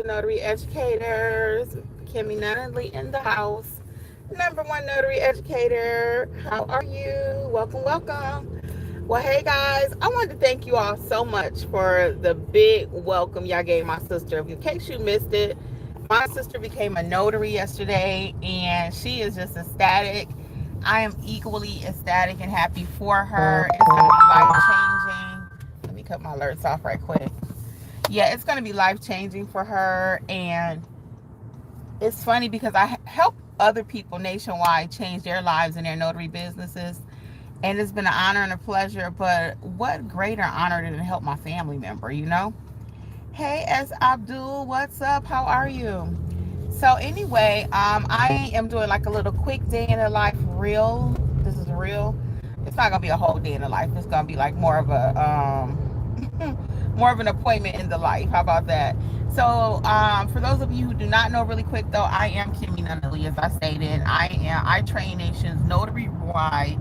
Notary Educators. Kimmi Nunnally in the house. Number one notary educator. How are you? Welcome, welcome. Well, hey guys, I wanted to thank you all so much for the big welcome y'all gave my sister. In case you missed it, my sister became a notary yesterday and she is just ecstatic. I am equally ecstatic and happy for her. It's going to be life changing. Let me cut my alerts off right quick. Yeah, it's going to be life changing for her. And it's funny because I help other people nationwide change their lives and their notary businesses. And it's been an honor and a pleasure. But what greater honor than to help my family member, you know? Hey, S. Abdul, what's up? How are you? So anyway, I am doing like a little quick day in the life reel. This is real. It's not gonna be a whole day in the life. It's gonna be like more of a more of an appointment in the life. How about that? So for those of you who do not know, really quick though, I am Kimmi Nunnally, as I stated. I train nations notary wide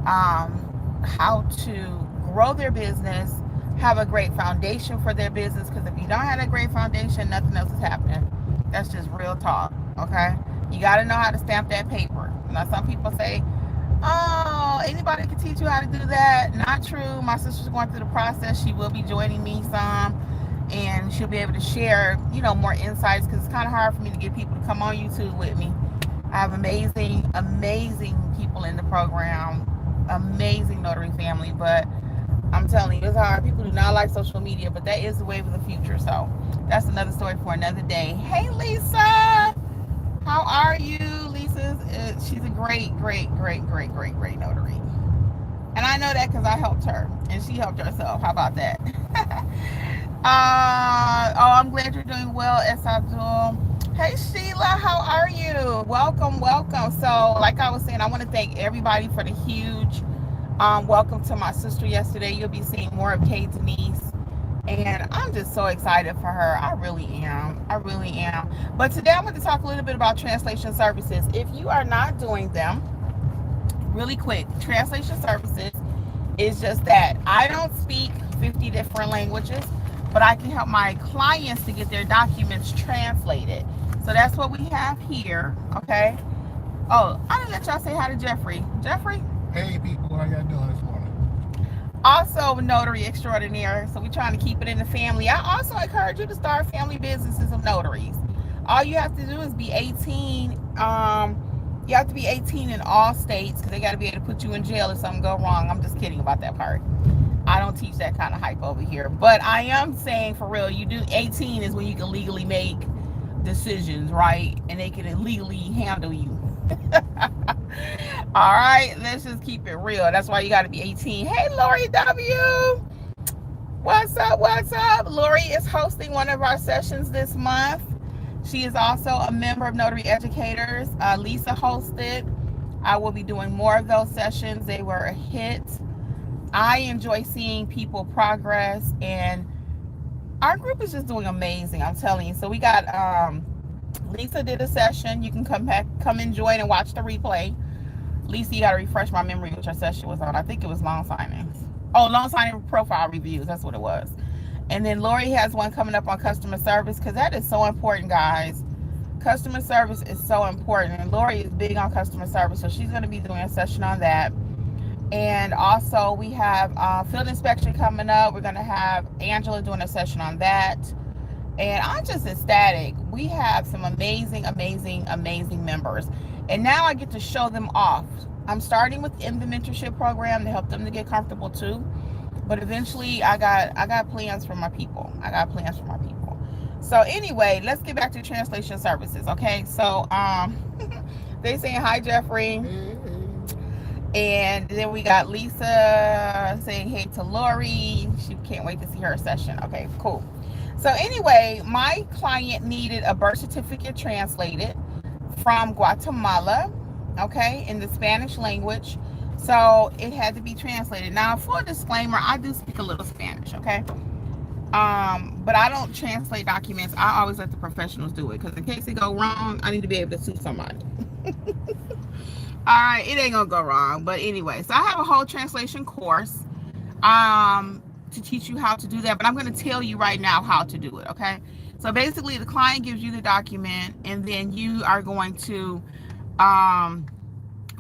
how to grow their business, have a great foundation for their business. Because if you don't have a great foundation, nothing else is happening. That's just real talk, okay? You got to know how to stamp that paper. Now, some people say, oh, anybody can teach you how to do that. Not true. My sister's going through the process. She will be joining me some, and she'll be able to share, you know, more insights, because it's kind of hard for me to get people to come on YouTube with me. I have amazing, amazing people in the program, amazing notary family, but I'm telling you, it's hard. People do not like social media, but that is the wave of the future. So that's another story for another day. Hey, Lisa. How are you? She's a great, great, great, great, great, great notary. And I know that because I helped her, and she helped herself. How about that? I'm glad you're doing well, S. Abdul. Hey, Sheila. How are you? Welcome, welcome. So, like I was saying, I want to thank everybody for the huge welcome to my sister yesterday. You'll be seeing more of Kay Denise. And I'm just so excited for her. I really am. I really am. But today I want to talk a little bit about translation services. If you are not doing them, really quick, translation services is just that. I don't speak 50 different languages, but I can help my clients to get their documents translated. So that's what we have here, okay? Oh, I didn't let y'all say hi to Jeffrey. Jeffrey? Hey people, how y'all doing this morning? Also notary extraordinaire, so we're trying to keep it in the family. I also encourage you to start family businesses of notaries. All you have to do is be 18. You have to be 18 in all states, because they got to be able to put you in jail if something go wrong. I'm just kidding about that part. I don't teach that kind of hype over here, but I am saying for real, you do 18 is when you can legally make decisions, right? And they can legally handle you. All right, let's just keep it real. That's why you got to be 18. Hey, Lori W. What's up? What's up? Lori is hosting one of our sessions this month. She is also a member of Notary Educators. Lisa hosted. I will be doing more of those sessions. They were a hit. I enjoy seeing people progress, and our group is just doing amazing. I'm telling you. So we got Lisa did a session. You can come back, come and join and watch the replay. Lisa, you got to refresh my memory which her session was on. I think it was loan signings. Oh, loan signing profile reviews. That's what it was. And then Lori has one coming up on customer service, because that is so important, guys. Customer service is so important. And Lori is big on customer service, so she's going to be doing a session on that. And also we have field inspection coming up. We're going to have Angela doing a session on that. And I'm just ecstatic. We have some amazing, amazing, amazing members. And now I get to show them off. I'm starting within the mentorship program to help them to get comfortable too. But eventually I got plans for my people. I got plans for my people. So anyway, let's get back to translation services, okay? So they saying hi, Jeffrey. And then we got Lisa saying hey to Lori. She can't wait to see her session. Okay, cool. So anyway, my client needed a birth certificate translated from Guatemala, okay, in the Spanish language. So it had to be translated. Now, full disclaimer, I do speak a little Spanish, okay? But I don't translate documents. I always let the professionals do it, because in case it go wrong, I need to be able to sue somebody. All right, it ain't gonna go wrong. But anyway, so I have a whole translation course to teach you how to do that. But I'm gonna tell you right now how to do it, okay? So basically, the client gives you the document, and then you are going to um,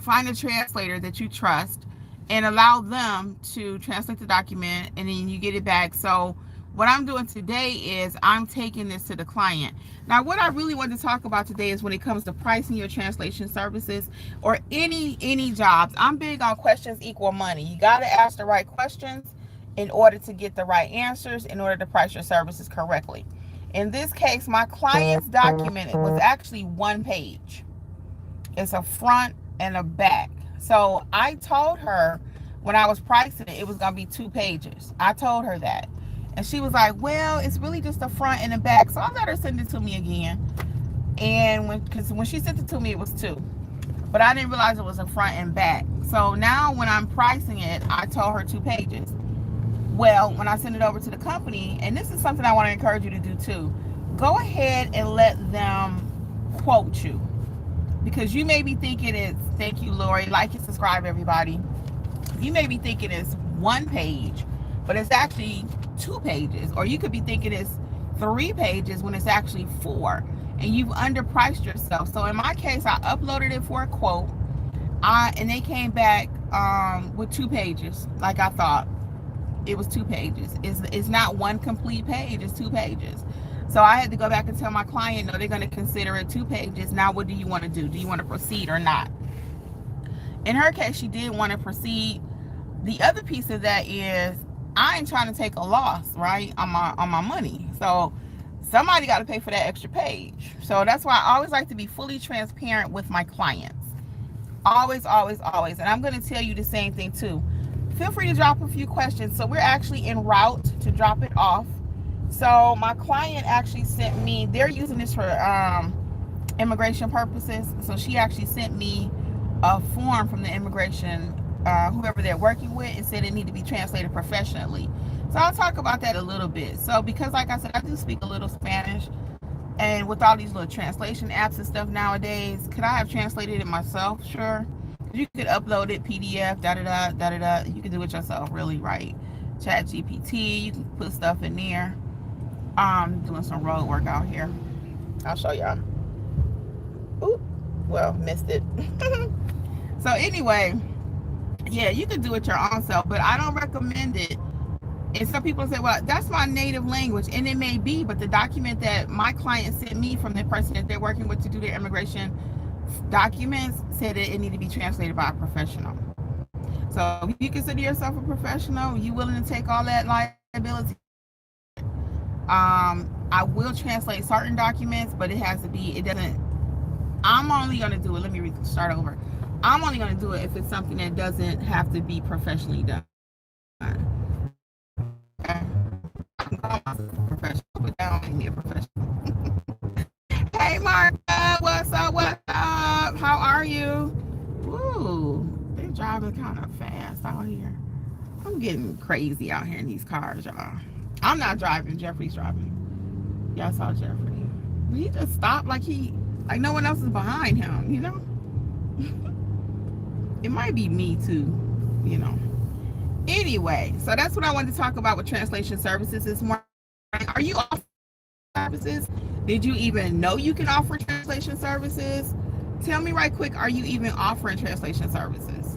find a translator that you trust and allow them to translate the document, and then you get it back. So what I'm doing today is I'm taking this to the client. Now, what I really want to talk about today is when it comes to pricing your translation services or any jobs. I'm big on questions equal money. You got to ask the right questions in order to get the right answers, in order to price your services correctly. In this case, my client's document was actually one page. It's a front and a back. So I told her when I was pricing it, it was going to be 2 pages. I told her that. And she was like, well, it's really just the front and the back. So I let her send it to me again. And because when she sent it to me, it was 2. But I didn't realize it was a front and back. So now when I'm pricing it, I told her 2 pages. Well, when I send it over to the company, and this is something I want to encourage you to do too, go ahead and let them quote you. Because you may be thinking it's, thank you, Lori, like and subscribe, everybody. You may be thinking it's 1 page, but it's actually 2 pages. Or you could be thinking it's 3 pages when it's actually 4. And you've underpriced yourself. So in my case, I uploaded it for a quote. And they came back with 2 pages, like I thought. It was 2 pages. It's not 1 complete page, it's 2 pages. So I had to go back and tell my client, no, they're going to consider it 2 pages. Now, what do you want to do? Do you want to proceed or not? In her case, she did want to proceed. The other piece of that is I ain't trying to take a loss, right, on my money. So somebody got to pay for that extra page. So that's why I always like to be fully transparent with my clients. Always, always, always. And I'm going to tell you the same thing too. Feel free to drop a few questions. So we're actually en route to drop it off. So my client actually sent me, they're using this for immigration purposes. So she actually sent me a form from the immigration, whoever they're working with, and said it need to be translated professionally. So I'll talk about that a little bit. So because like I said, I do speak a little Spanish, and with all these little translation apps and stuff nowadays, could I have translated it myself? Sure. You could upload it, PDF, da-da-da, da-da-da. You can do it yourself, really, right? Chat GPT, you can put stuff in there. Doing some road work out here. I'll show y'all. Oop, well, missed it. So anyway, yeah, you can do it your own self, but I don't recommend it. And some people say, well, that's my native language, and it may be, but the document that my client sent me from the person that they're working with to do their immigration documents said that it needed to be translated by a professional. So if you consider yourself a professional, you willing to take all that liability? I will translate certain documents, but it has to be, it doesn't, I'm only going to do it, let me start over. I'm only going to do it if it's something that doesn't have to be professionally done. Okay? I can call myself a professional, but that don't make me a professional. Hey, Martha, what's up, what's up? How are you? Ooh, they're driving kind of fast out here. I'm getting crazy out here in these cars, y'all. I'm not driving, Jeffrey's driving. Y'all saw Jeffrey. He just stopped like no one else is behind him, you know? It might be me too, you know. Anyway, so that's what I wanted to talk about with translation services this morning. Are you offering services? Did you even know you can offer translation services? Tell me right quick, are you even offering translation services?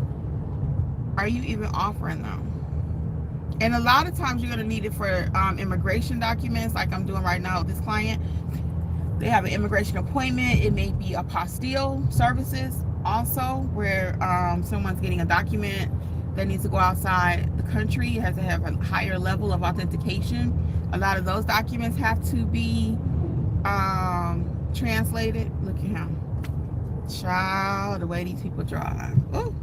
Are you even offering them? And a lot of times you're going to need it for immigration documents, like I'm doing right now with this client. They have an immigration appointment. It may be Apostille Services also, where someone's getting a document that needs to go outside the country. It has to have a higher level of authentication. A lot of those documents have to be translated. Look at him. Child, the way these people drive. Ooh.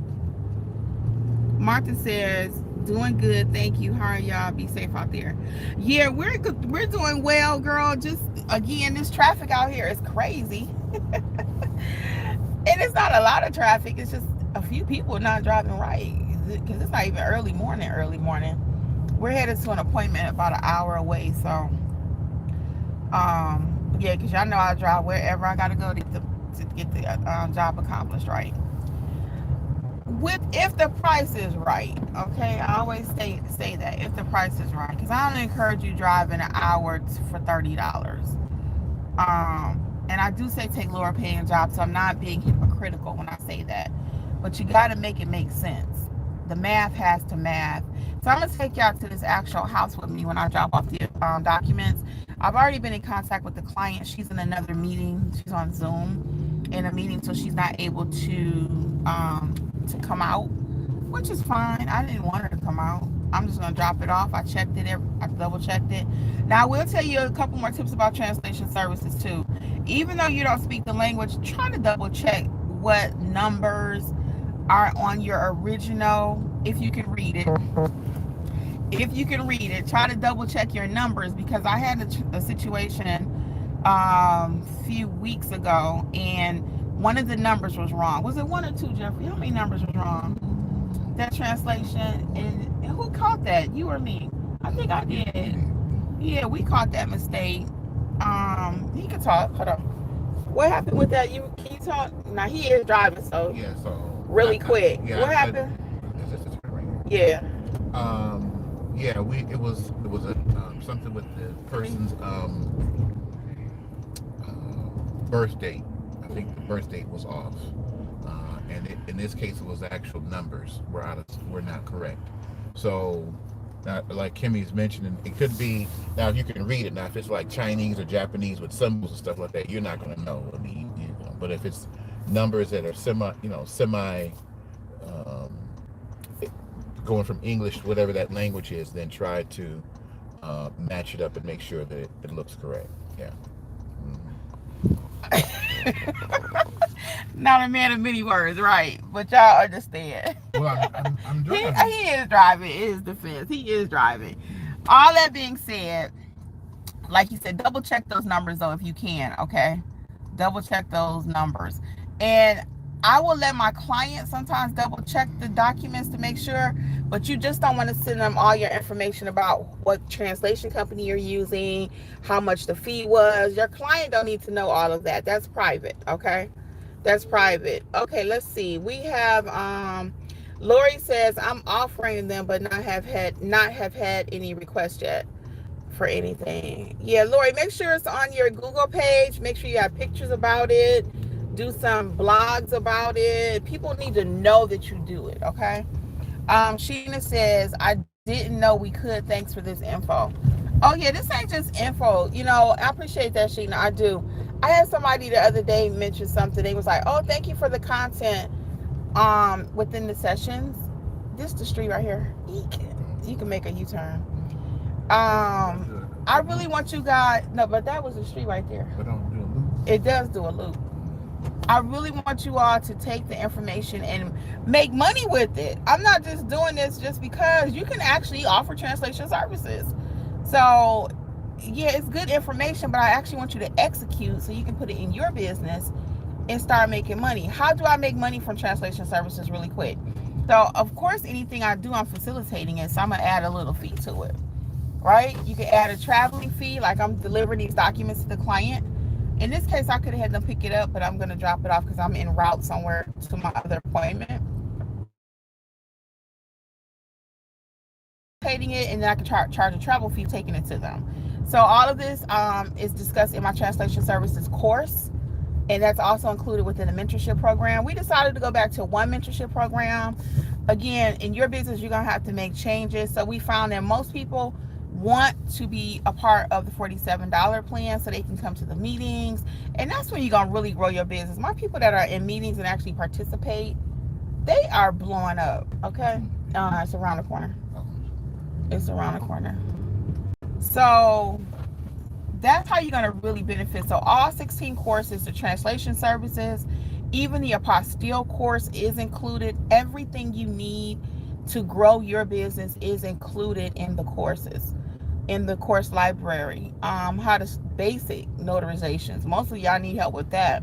Martha says, doing good, thank you. How are y'all? Be safe out there. Yeah, we're doing well, girl. Just again, this traffic out here is crazy. And it's not a lot of traffic, it's just a few people not driving right, because it's not even early morning. We're headed to an appointment about an hour away, so yeah, because y'all know I drive wherever I gotta go to get the job accomplished, right? If the price is right, okay? I always say that, if the price is right, because I don't encourage you driving an hour for $30. And I do say take lower paying jobs, so I'm not being hypocritical when I say that. But you got to make it make sense. The math has to math. So I'm going to take y'all to this actual house with me when I drop off the documents. I've already been in contact with the client. She's in another meeting. She's on Zoom in a meeting, so she's not able to come out, which is fine. I didn't want her to come out. I'm just going to drop it off. I checked it. I double checked it. Now, I will tell you a couple more tips about translation services, too. Even though you don't speak the language, try to double check what numbers are on your original, if you can read it. If you can read it, try to double check your numbers, because I had a situation a few weeks ago, and one of the numbers was wrong. Was it one or two, Jeffrey? How many numbers was wrong? That translation, and who caught that? You or me? I think I did. Yeah, we caught that mistake. He could talk. Hold on. What happened with that? Can you talk? Now he is driving, so yeah. So really quick. Yeah, what happened? Is this the turn right here? Yeah. Yeah. It was a something with the person's birth date. I think the birth date was off, and in this case, it was the actual numbers were not correct. So, like Kimmy's mentioning, it could be, now if you can read it, now if it's like Chinese or Japanese with symbols and stuff like that, you're not going to know. I mean, but if it's numbers that are semi um, going from English, whatever that language is, then try to match it up and make sure that it looks correct. Yeah. Not a man of many words, right? But y'all understand. Well, I'm driving. He is driving. It is defense. He is driving. All that being said, like you said, double check those numbers though if you can. Okay, double check those numbers, and I will let my clients sometimes double check the documents to make sure, but you just don't want to send them all your information about what translation company you're using, how much the fee was. Your client don't need to know all of that. That's private, okay? That's private. Okay, let's see. We have Lori says, I'm offering them but not have had any requests yet for anything. Yeah, Lori, make sure it's on your Google page. Make sure you have pictures about it. Do some blogs about it. People need to know that you do it, okay? Sheena says, I didn't know we could. Thanks for this info. Oh, yeah, this ain't just info. You know, I appreciate that, Sheena. I do. I had somebody the other day mention something. They was like, oh, thank you for the content within the sessions. This is the street right here. You can make a U-turn. I really want you guys. No, but that was the street right there. But don't do a loop. It does do a loop. I really want you all to take the information and make money with it. I'm not just doing this just because. You can actually offer translation services. So, yeah, it's good information, but I actually want you to execute so you can put it in your business and start making money. How do I make money from translation services really quick? So, of course, anything I do, I'm facilitating it. So I'm going to add a little fee to it, right? You can add a traveling fee, like I'm delivering these documents to the client. In this case, I could have had them pick it up, but I'm going to drop it off because I'm en route somewhere to my other appointment. Taking it, and then I can charge a travel fee taking it to them. So all of this is discussed in my translation services course, and that's also included within the mentorship program. We decided to go back to one mentorship program. Again, in your business, you're going to have to make changes. So we found that most people want to be a part of the $47 plan so they can come to the meetings, and that's when you're gonna really grow your business. My people that are in meetings and actually participate, they are blowing up. Okay, it's around the corner. It's around the corner. So that's how you're gonna really benefit. So all 16 courses, the translation services, even the apostille course is included. Everything you need to grow your business is included in the courses, in the course library. How to basic notarizations. Most of y'all need help with that.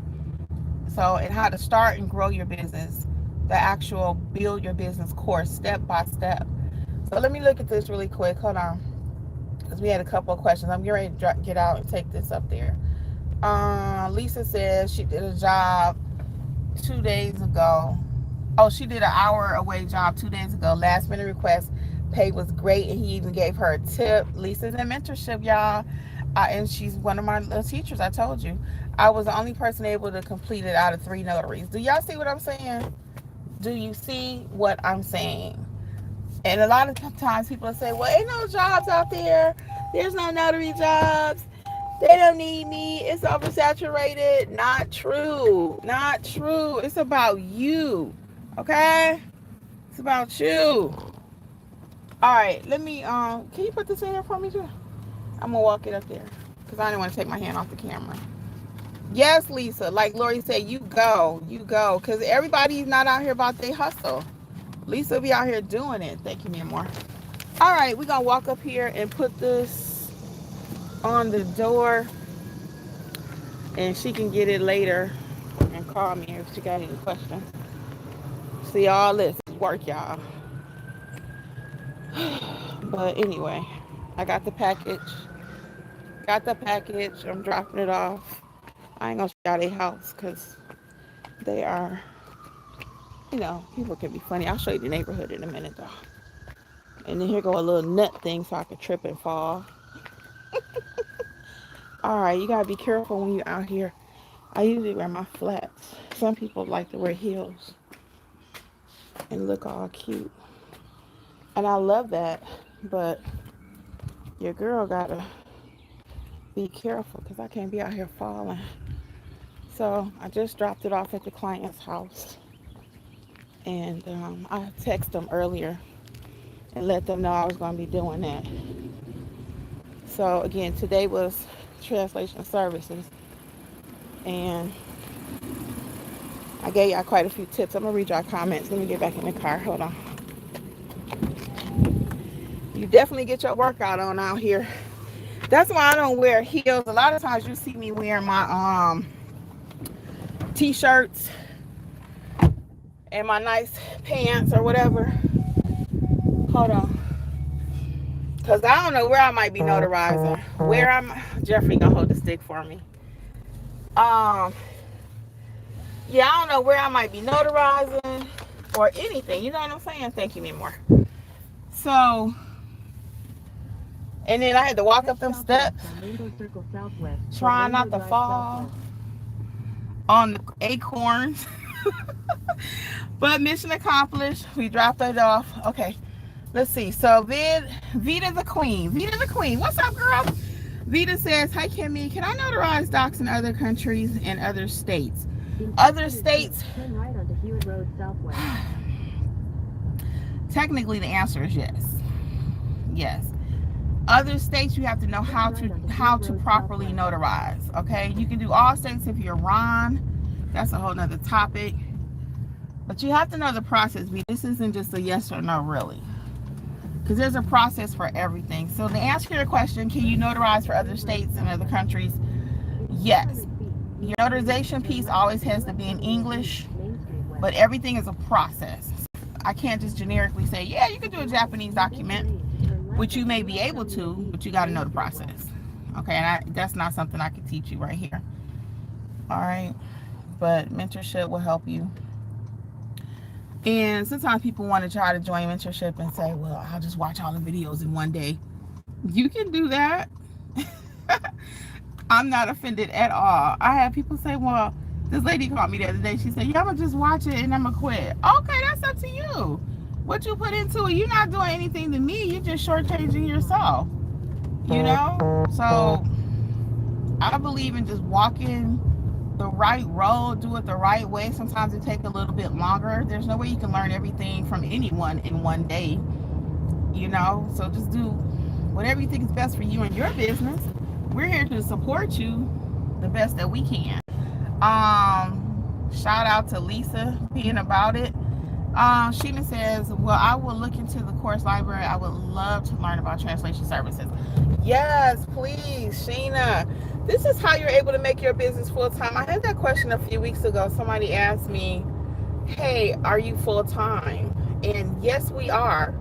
So, and how to start and grow your business, the actual build your business course step by step. So let me look at this really quick. Hold on, because we had a couple of questions. I'm getting ready to get out and take this up there. Lisa says she did a job 2 days ago. Oh, she did an hour away job 2 days ago. Last minute request. Pay was great, and he even gave her a tip. Lisa's in mentorship, y'all. And she's one of my teachers. I told you, I was the only person able to complete it out of 3 notaries. Do y'all see what I'm saying? Do you see what I'm saying? And a lot of times people say, well, ain't no jobs out there. There's no notary jobs. They don't need me. It's oversaturated. Not true. Not true. It's about you. Okay? It's about you. All right. Let me, can you put this in here for me, too? I'm going to walk it up there because I didn't want to take my hand off the camera. Yes, Lisa. Like Lori said, you go. You go. Because everybody's not out here about their hustle. Lisa be out here doing it. Thank you, ma'am. More. All right, we're going to walk up here and put this on the door. And she can get it later and call me if she got any questions. See, all this is work, y'all. But anyway, I got the package. Got the package. I'm dropping it off. I ain't going to show y'all their house because they are, you know, people can be funny. I'll show you the neighborhood in a minute, though. And then here go a little nut thing so I can trip and fall. All right, you got to be careful when you're out here. I usually wear my flats. Some people like to wear heels and look all cute. And I love that, but your girl got to be careful because I can't be out here falling. So I just dropped it off at the client's house. And I texted them earlier and let them know I was going to be doing that. So again, today was translation services. And I gave y'all quite a few tips. I'm going to read y'all comments. Let me get back in the car. Hold on. You definitely get your workout on out here. That's why I don't wear heels. A lot of times you see me wearing my t-shirts and my nice pants or whatever. Hold on. Because I don't know where I might be notarizing. Where I'm... Jeffrey gonna hold the stick for me. Yeah, I don't know where I might be notarizing or anything. You know what I'm saying? Thank you, Memoir. So, and then I had to walk up them steps, trying not to fall on the acorns. But mission accomplished. We dropped it off. Okay, let's see. So Vita the Queen. Vita the Queen. What's up, girl? Vita says, hi, Kimmy. Can I notarize docs in other countries and other states? Other states? Turn right onto Hewitt Road Southwest. Technically, the answer is yes. Yes. Other states, you have to know how to properly notarize. Okay, you can do all states if you're Ron. That's a whole nother topic. But you have to know the process. This isn't just a yes or no, really. Because there's a process for everything. So to answer your question, can you notarize for other states and other countries? Yes. Your notarization piece always has to be in English, but everything is a process. I can't just generically say, yeah, you can do a Japanese document, which you may be able to, but you got to know the process. Okay, and that's not something I can teach you right here. All right, but mentorship will help you. And sometimes people want to try to join mentorship and say, well, I'll just watch all the videos in one day. You can do that. I'm not offended at all. I had people say, well, this lady called me the other day. She said, yeah, I'm going to just watch it and I'm going to quit. Okay, that's up to you. What you put into it, you're not doing anything to me. You're just shortchanging yourself. You know? So I believe in just walking the right road, do it the right way. Sometimes it takes a little bit longer. There's no way you can learn everything from anyone in one day, you know? So just do whatever you think is best for you and your business. We're here to support you the best that we can. Shout out to Lisa being about it. Sheena says, well, I will look into the course library. I would love to learn about translation services. Yes, please, Sheena. This is how you're able to make your business full-time. I had that question a few weeks ago. Somebody asked me, hey, are you full-time? And yes, we are.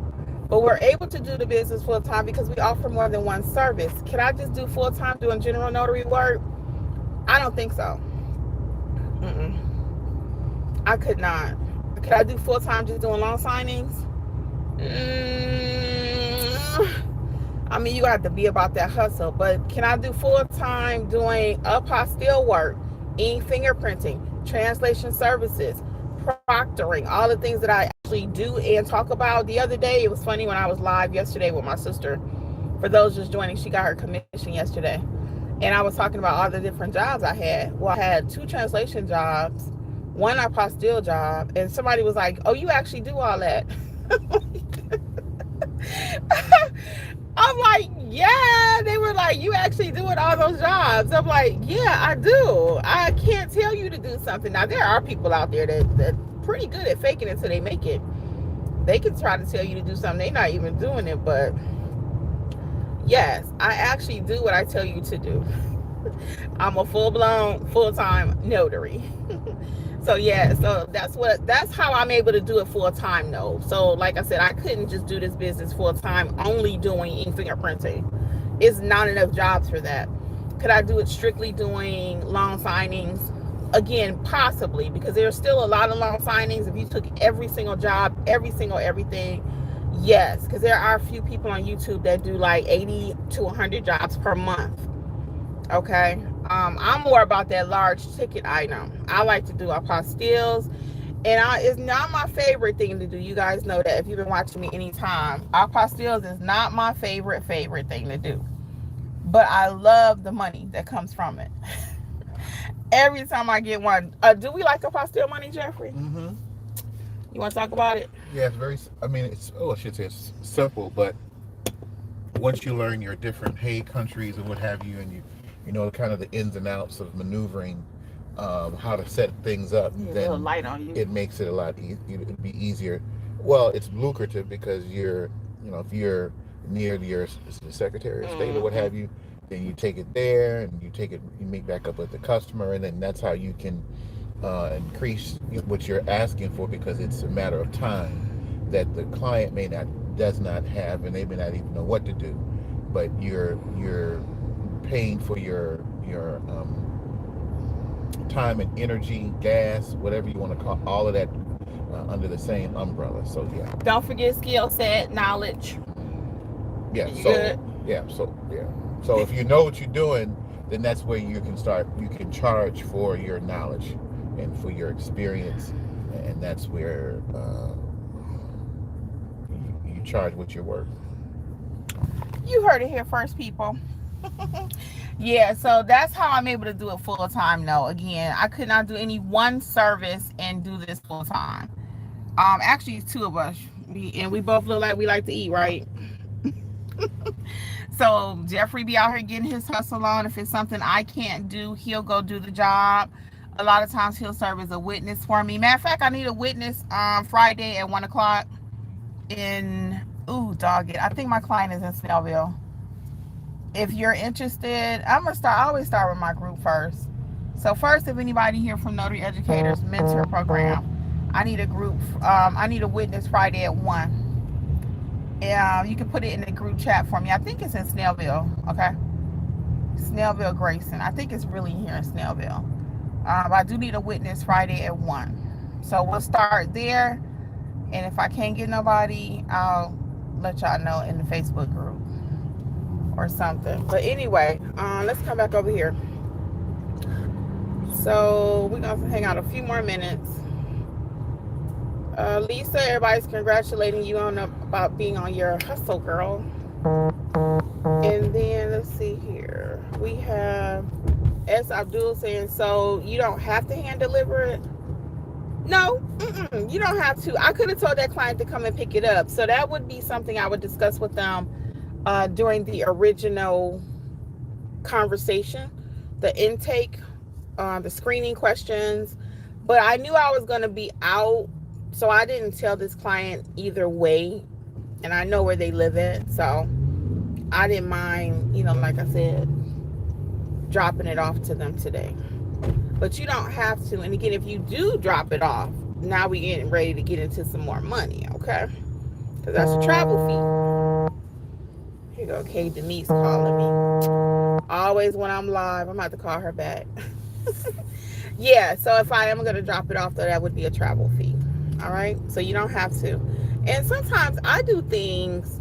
But we're able to do the business full-time because we offer more than one service. Can I just do full-time doing general notary work? I don't think so. I could not. Could I do full-time just doing loan signings? I mean, you have to be about that hustle. But can I do full time doing apostille work, fingerprinting, translation services, proctoring, all the things that I actually do and talk about? The other day, it was funny when I was live yesterday with my sister. For those just joining, she got her commission yesterday. And I was talking about all the different jobs I had. Well, I had 2 translation jobs, 1 apostille job, and somebody was like, "Oh, you actually do all that?" I'm like, "Yeah." They were like, "You actually doing all those jobs?" I'm like, "Yeah, I do. I can't tell you to do something." Now, there are people out there that pretty good at faking it till they make it. They can try to tell you to do something, they're not even doing it. But yes, I actually do what I tell you to do. I'm a full-blown, full-time notary. So yeah, so that's how I'm able to do it full-time though. So like I said, I couldn't just do this business full-time only doing ink fingerprinting. It's not enough jobs for that. Could I do it strictly doing loan signings? Again, possibly, because there's still a lot of loan signings. If you took every single job, every single everything, yes, because there are a few people on YouTube that do like 80 to 100 jobs per month. Okay. I'm more about that large ticket item. I like to do apostilles, and it's not my favorite thing to do. You guys know that if you've been watching me anytime. Apostilles is not my favorite thing to do, but I love the money that comes from it. Every time I get one. Do we like apostille money, Jeffrey? Mm-hmm. You want to talk about it? Yeah, it's very. I mean, I should say it's simple, but once you learn your different countries and what have you, and you know kind of the ins and outs of maneuvering, how to set things up, then light on you. It makes it a lot it'd be easier. Well, it's lucrative because if you're near your Secretary of State or what have you, then you take it there and you meet back up with the customer, and then that's how you can increase what you're asking for, because it's a matter of time that the client does not have, and they may not even know what to do, but you're paying for your time and energy, gas, whatever you want to call all of that under the same umbrella. So yeah. Don't forget skill set, knowledge. Yeah. You good? So if you know what you're doing, then that's where you can start. You can charge for your knowledge and for your experience, and that's where you charge what you're worth. You heard it here first, people. Yeah, so that's how I'm able to do it full time. No, again, I could not do any one service and do this full time. Actually, it's 2 of us, and we both look like we like to eat, right? So Jeffrey be out here getting his hustle on. If it's something I can't do, he'll go do the job. A lot of times he'll serve as a witness for me. Matter of fact, I need a witness Friday at 1 o'clock in, dog it, I think my client is in Snellville. If you're interested, I always start with my group first. So first, if anybody here from Notary Educators Mentor Program, I need a group, I need a witness Friday at 1. You can put it in the group chat for me. I think it's in Snellville, okay? Snellville, Grayson. I think it's really here in Snellville. I do need a witness Friday at 1. So we'll start there. And if I can't get nobody, I'll let y'all know in the Facebook group or something. But anyway, let's come back over here. So we're going to hang out a few more minutes. Lisa, everybody's congratulating you about being on your hustle, girl. And then let's see here. We have S. Abdul saying, so you don't have to hand deliver it? No, you don't have to. I could have told that client to come and pick it up. So that would be something I would discuss with them during the original conversation, the intake, the screening questions. But I knew I was going to be out, so I didn't tell this client either way. And I know where they live at, so I didn't mind, like I said, dropping it off to them today. But you don't have to. And again, if you do drop it off, now we're getting ready to get into some more money, okay? Because that's a travel fee. Here you go, Kay Denise calling me. Always when I'm live, I'm about to call her back. Yeah, so if I am going to drop it off, though, that would be a travel fee. All right? So you don't have to. And sometimes I do things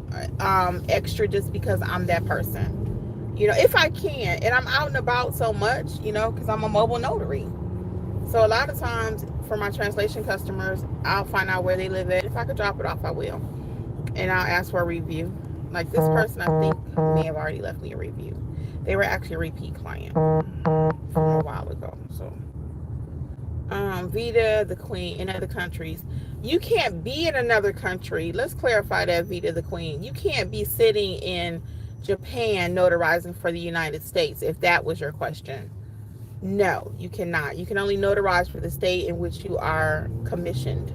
extra just because I'm that person. If I can, and I'm out and about so much, because I'm a mobile notary. So a lot of times for my translation customers, I'll find out where they live at. If I could drop it off, I will. And I'll ask for a review. Like this person, I think, may have already left me a review. They were actually a repeat client from a while ago. So, Vita the Queen in other countries. You can't be in another country. Let's clarify that, Vita the Queen. You can't be sitting in Japan notarizing for the United States, if that was your question. No, you cannot. You can only notarize for the state in which you are commissioned.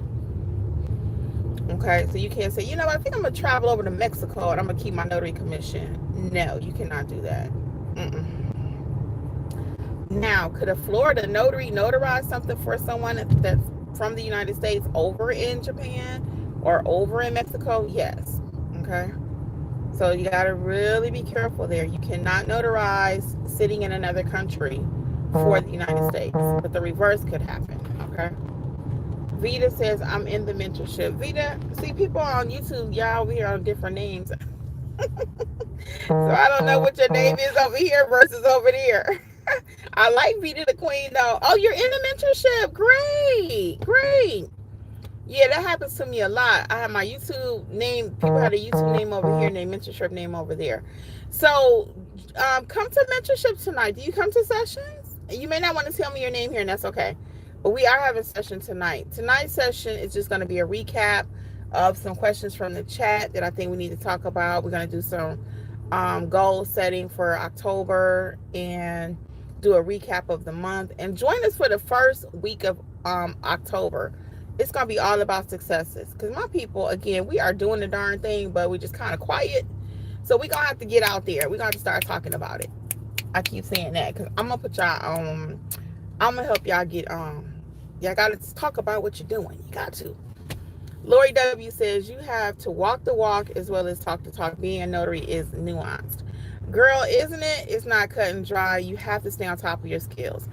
Okay, so you can't say, I think I'm going to travel over to Mexico and I'm going to keep my notary commission. No, you cannot do that. Now, could a Florida notary notarize something for someone that's from the United States over in Japan or over in Mexico? Yes. Okay. So you got to really be careful there. You cannot notarize sitting in another country for the United States, but the reverse could happen. Okay. Vita says, I'm in the mentorship. Vita, see, people on YouTube, y'all over here on different names. So I don't know what your name is over here versus over there. I like Vita the Queen, though. Oh, you're in the mentorship. Great. Yeah, that happens to me a lot. I have my YouTube name. People have a YouTube name over here and their mentorship name over there. So come to mentorship tonight. Do you come to sessions? You may not want to tell me your name here, and that's okay. But we are having a session tonight. Tonight's session is just going to be a recap of some questions from the chat that I think we need to talk about. We're going to do some goal setting for October and do a recap of the month. And join us for the first week of October. It's going to be all about successes. Because my people, again, we are doing the darn thing, but we're just kind of quiet. So we're going to have to get out there. We're going to have to start talking about it. I keep saying that because I'm going to put y'all on. I'm going to help y'all get y'all got to talk about what you're doing. You got to. Lori W says you have to walk the walk as well as talk the talk. Being a notary is nuanced. Girl, isn't it? It's not cut and dry. You have to stay on top of your skills.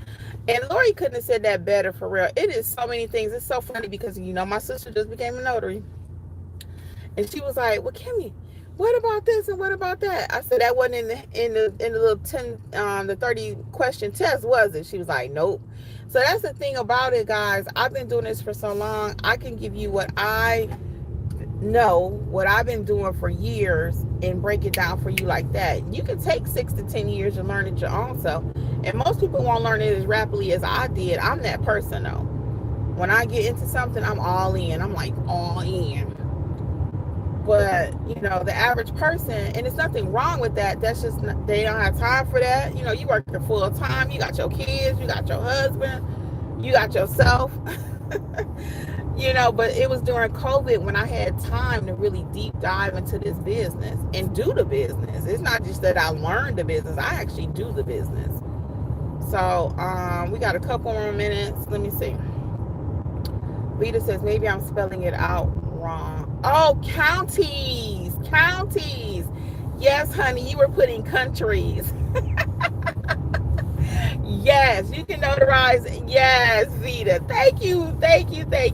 And Lori couldn't have said that better, for real. It is so many things. It's so funny because, my sister just became a notary. And she was like, well, Kimmi, what about this and what about that? I said, that wasn't in the little 10, the 30 question test, was it? She was like, nope. So that's the thing about it, guys. I've been doing this for so long. I can give you what I know, what I've been doing for years, and break it down for you like that. You can take 6 to 10 years and learn it your own self. And most people won't learn it as rapidly as I did. I'm that person, though. When I get into something, I'm all in. I'm like all in. But, the average person, and there's nothing wrong with that. That's just, they don't have time for that. You working full time. You got your kids. You got your husband. You got yourself. But it was during COVID when I had time to really deep dive into this business and do the business. It's not just that I learned the business. I actually do the business. So, we got a couple more minutes. Let me see. Vita says, maybe I'm spelling it out wrong. Oh, counties. Yes, honey, you were putting countries. Yes, you can notarize. Yes, Vita. Thank you.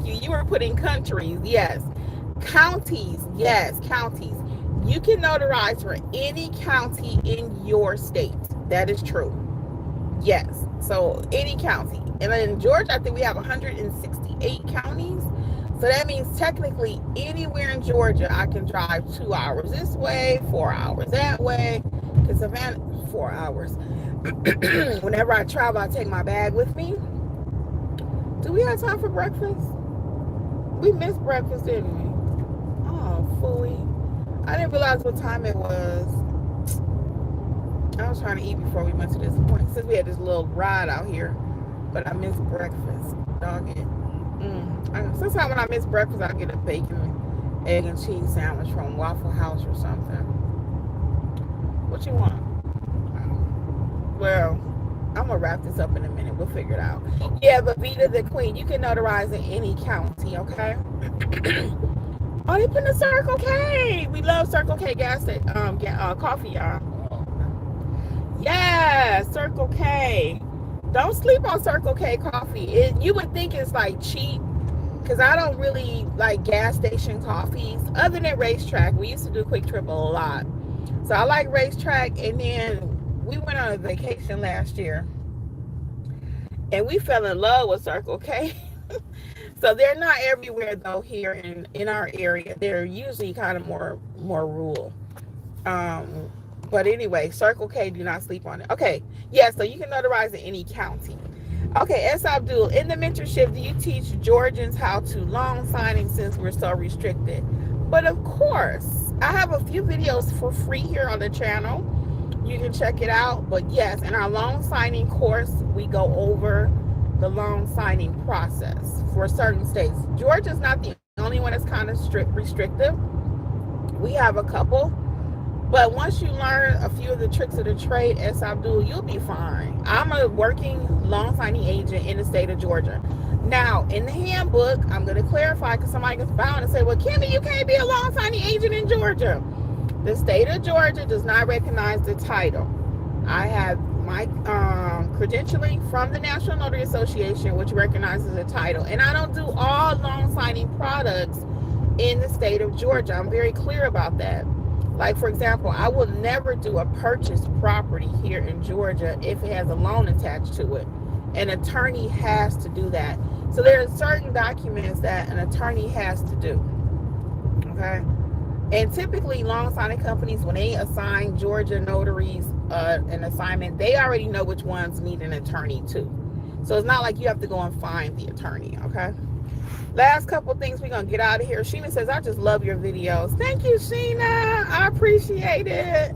You were putting countries. Yes. Counties. Yes, counties. You can notarize for any county in your state. That is true. Yes. So any county. And in Georgia, I think we have 168 counties. So that means technically anywhere in Georgia, I can drive 2 hours this way, 4 hours that way. Because Savannah, 4 hours. Whenever I travel, I take my bag with me. Do we have time for breakfast? We missed breakfast, didn't we? Oh, phooey. I didn't realize what time it was. I was trying to eat before we went to this point, since we had this little ride out here. But I missed breakfast. Dog it. Sometimes when I miss breakfast, I get a bacon, egg, and cheese sandwich from Waffle House or something. What you want? Well, I'm gonna wrap this up in a minute. We'll figure it out. Yeah, but Vita the Queen, you can notarize in any county, okay? Oh, they put in Circle K. We love Circle K coffee, y'all. Yeah, Circle K. Don't sleep on Circle K coffee. You would think it's like cheap, because I don't really like gas station coffees other than Racetrack. We used to do Quick Triple a lot. So I like Racetrack. And then we went on a vacation last year and we fell in love with Circle K. So they're not everywhere though here in our area. They're usually kind of more rural. Um, but anyway, Circle K, do not sleep on it. Okay, yeah, so you can notarize in any county. Okay, S. Abdul, in the mentorship, do you teach Georgians how to loan signing since we're so restricted? But of course, I have a few videos for free here on the channel. You can check it out. But yes, in our loan signing course, we go over the loan signing process for certain states. Georgia's not the only one that's kind of restrictive. We have a couple. But once you learn a few of the tricks of the trade, S. Abdul, you'll be fine. I'm a working loan signing agent in the state of Georgia. Now, in the handbook, I'm going to clarify because somebody gets bound and say, well, Kimmi, you can't be a loan signing agent in Georgia. The state of Georgia does not recognize the title. I have my credentialing from the National Notary Association, which recognizes the title. And I don't do all loan signing products in the state of Georgia. I'm very clear about that. Like, for example, I will never do a purchased property here in Georgia if it has a loan attached to it. An attorney has to do that. So there are certain documents that an attorney has to do. Okay? And typically, loan signing companies, when they assign Georgia notaries an assignment, they already know which ones need an attorney too. So it's not like you have to go and find the attorney, okay? Last couple things, we're going to get out of here. Sheena says, I just love your videos. Thank you, Sheena. I appreciate it.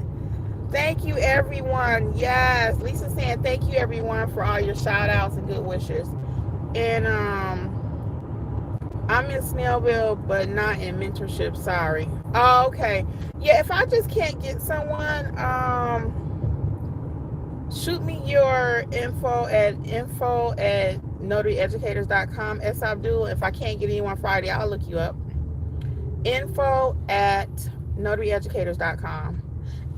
Thank you, everyone. Yes. Lisa saying, thank you, everyone, for all your shout outs and good wishes. And I'm in Snellville, but not in mentorship. Sorry. Oh, okay. Yeah, if I just can't get someone, shoot me your info at notaryeducators.com. S. Abdul. If I can't get anyone Friday, I'll look you up. Info at notaryeducators.com.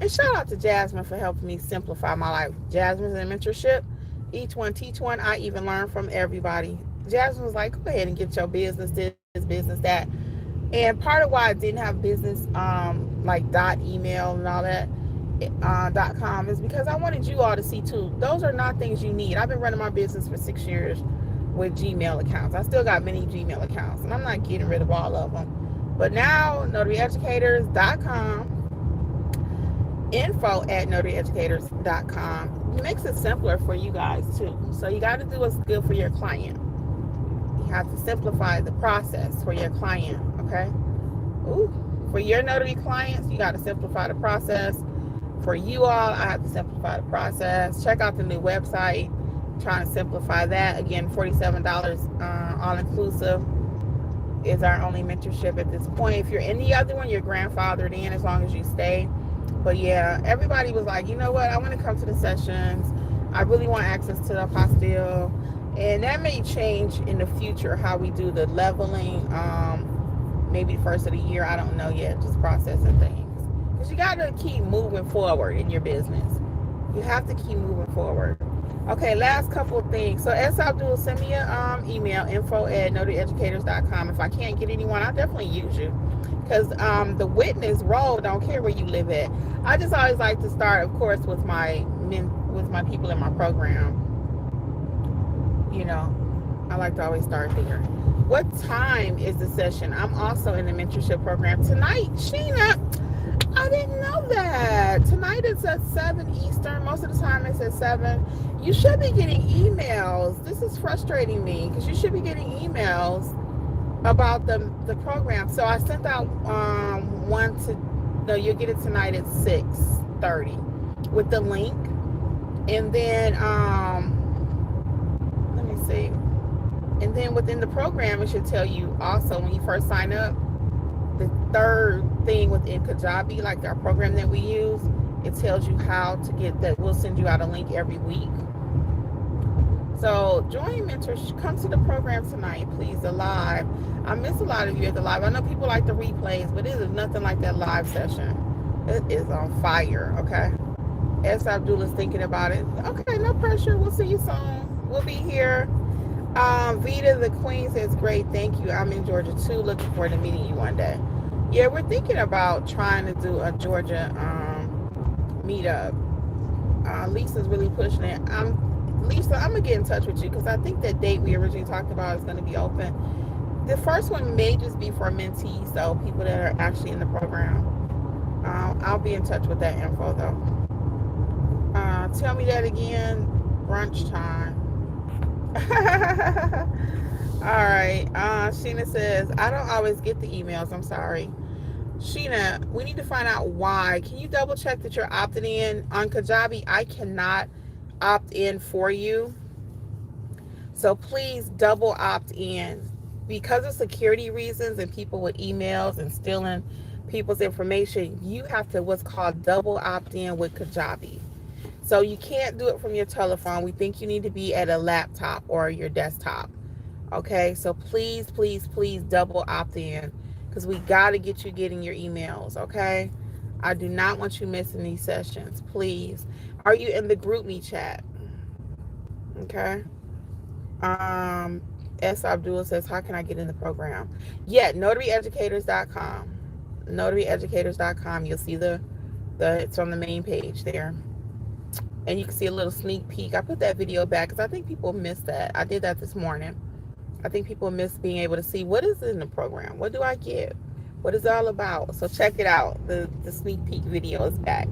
And shout out to Jasmine for helping me simplify my life. Jasmine's in mentorship. Each one teach one. I even learn from everybody. Jasmine was like, go ahead and get your business this, business that. And part of why I didn't have business like .email and all that .com is because I wanted you all to see too. Those are not things you need. I've been running my business for 6 years with Gmail accounts. I still got many Gmail accounts, and I'm not getting rid of all of them. But now, notaryeducators.com, info at notaryeducators.com makes it simpler for you guys too. So you got to do what's good for your client. You have to simplify the process for your client, okay? Ooh, for your notary clients, you got to simplify the process. For you all, I have to simplify the process. Check out the new website. I'm trying to simplify that. Again, $47 all-inclusive is our only mentorship at this point. If you're in the other one, you're grandfathered in as long as you stay. But yeah, everybody was like, you know what? I want to come to the sessions. I really want access to the apostille. And that may change in the future how we do the leveling. Maybe the first of the year. I don't know yet. Just processing things. Because you got to keep moving forward in your business. You have to keep moving forward. Okay, last couple of things. So S. Abdul, send me an email, info at notaryeducators.com. If I can't get anyone, I'll definitely use you. Because the witness role, don't care where you live at. I just always like to start, of course, with my people in my program. You know, I like to always start there. What time is the session? I'm also in the mentorship program tonight. Sheena, I didn't know that. Tonight it's at 7 Eastern. Most of the time it's at 7. You should be getting emails. This is frustrating me because you should be getting emails about the program. So I sent out you'll get it tonight at 6:30 with the link. And then let me see. And then within the program, it should tell you also when you first sign up, the third thing within Kajabi, like our program that we use, it tells you how to get that. We'll send you out a link every week. So join mentors, come to the program tonight, please, the live. I miss a lot of you at the live. I know people like the replays, but it is nothing like that live session. It is on fire, okay? S. Abdul is thinking about it. Okay, no pressure. We'll see you soon. We'll be here. Vita the Queen says, great, thank you. I'm in Georgia too. Looking forward to meeting you one day. Yeah, we're thinking about trying to do a Georgia meetup. Lisa's really pushing it. Lisa, I'm gonna get in touch with you because I think that date we originally talked about is going to be open. The first one may just be for mentees, so people that are actually in the program. I'll be in touch with that info though. Tell me that again. Brunch time. All right. Sheena says, I don't always get the emails. I'm sorry. Sheena, we need to find out why. Can you double check that you're opted in? On Kajabi, I cannot opt in for you. So please double opt in. Because of security reasons and people with emails and stealing people's information, you have to what's called double opt in with Kajabi. So you can't do it from your telephone. We think you need to be at a laptop or your desktop. Okay, so please, please, please double opt in because we got to get you getting your emails. Okay, I do not want you missing these sessions. Please. Are you in the GroupMe chat? Okay. S. Abdul says, how can I get in the program? Yeah, notaryeducators.com. Notaryeducators.com. You'll see it's on the main page there. And you can see a little sneak peek. I put that video back because I think people missed that. I did that this morning. I think people miss being able to see what is in the program. What do I get? What is it all about? So check it out. The sneak peek video is back.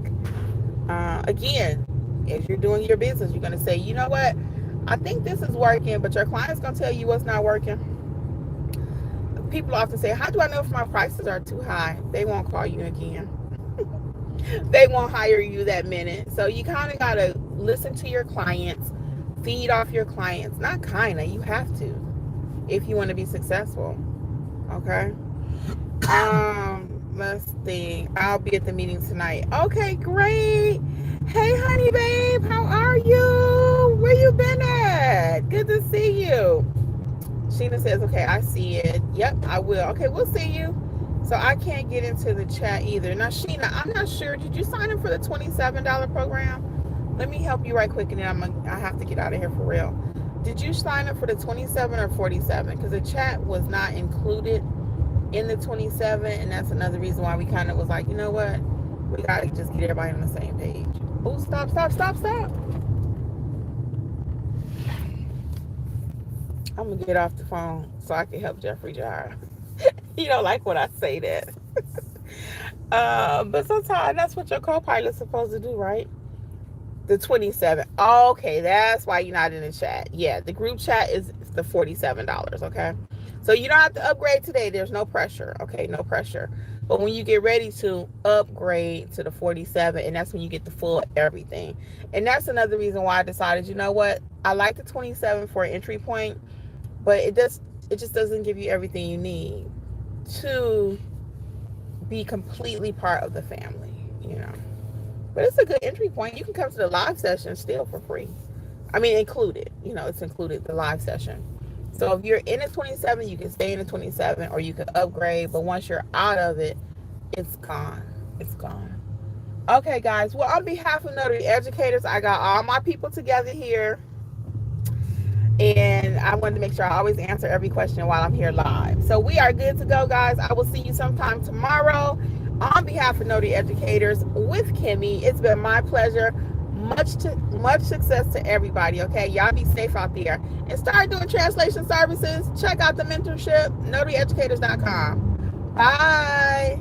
Again, if you're doing your business, you're going to say, you know what? I think this is working, but your client's going to tell you what's not working. People often say, how do I know if my prices are too high? They won't call you again. They won't hire you that minute. So you kind of got to listen to your clients, feed off your clients. Not kind of, you have to if you want to be successful. Okay. Let's see. I'll be at the meeting tonight. Okay, great. Hey, honey babe, how are you? Where you been at? Good to see you. Sheena says, okay, I see it. Yep, I will. Okay, we'll see you. So I can't get into the chat either. Now, Sheena, I'm not sure. Did you sign up for the $27 program? Let me help you right quick, and then I have to get out of here for real. Did you sign up for the 27 or 47? Because the chat was not included in the 27, and that's another reason why we kind of was like, you know what? We got to just get everybody on the same page. Oh, stop. I'm going to get off the phone so I can help Jeffrey Jar. He don't like when I say that. But sometimes that's what your co-pilot's supposed to do, right? The 27. Okay, that's why you're not in the chat. Yeah, the group chat is the $47, okay? So you don't have to upgrade today. There's no pressure, okay? No pressure. But when you get ready to upgrade to the 47, and that's when you get the full everything. And that's another reason why I decided, you know what? I like the 27 for an entry point, but it just doesn't give you everything you need to be completely part of the family, you know. But it's a good entry point. You can come to the live session still for free. I mean, included. You know, it's included, the live session. So if you're in the 27, you can stay in the 27 or you can upgrade. But once you're out of it, it's gone. It's gone. Okay, guys. Well, on behalf of Notary Educators, I got all my people together here. And I wanted to make sure I always answer every question while I'm here live. So we are good to go, guys. I will see you sometime tomorrow. On behalf of Notary Educators with Kimmi, it's been my pleasure. Much success to everybody, okay? Y'all be safe out there. And start doing translation services. Check out the mentorship, notaryeducators.com. Bye.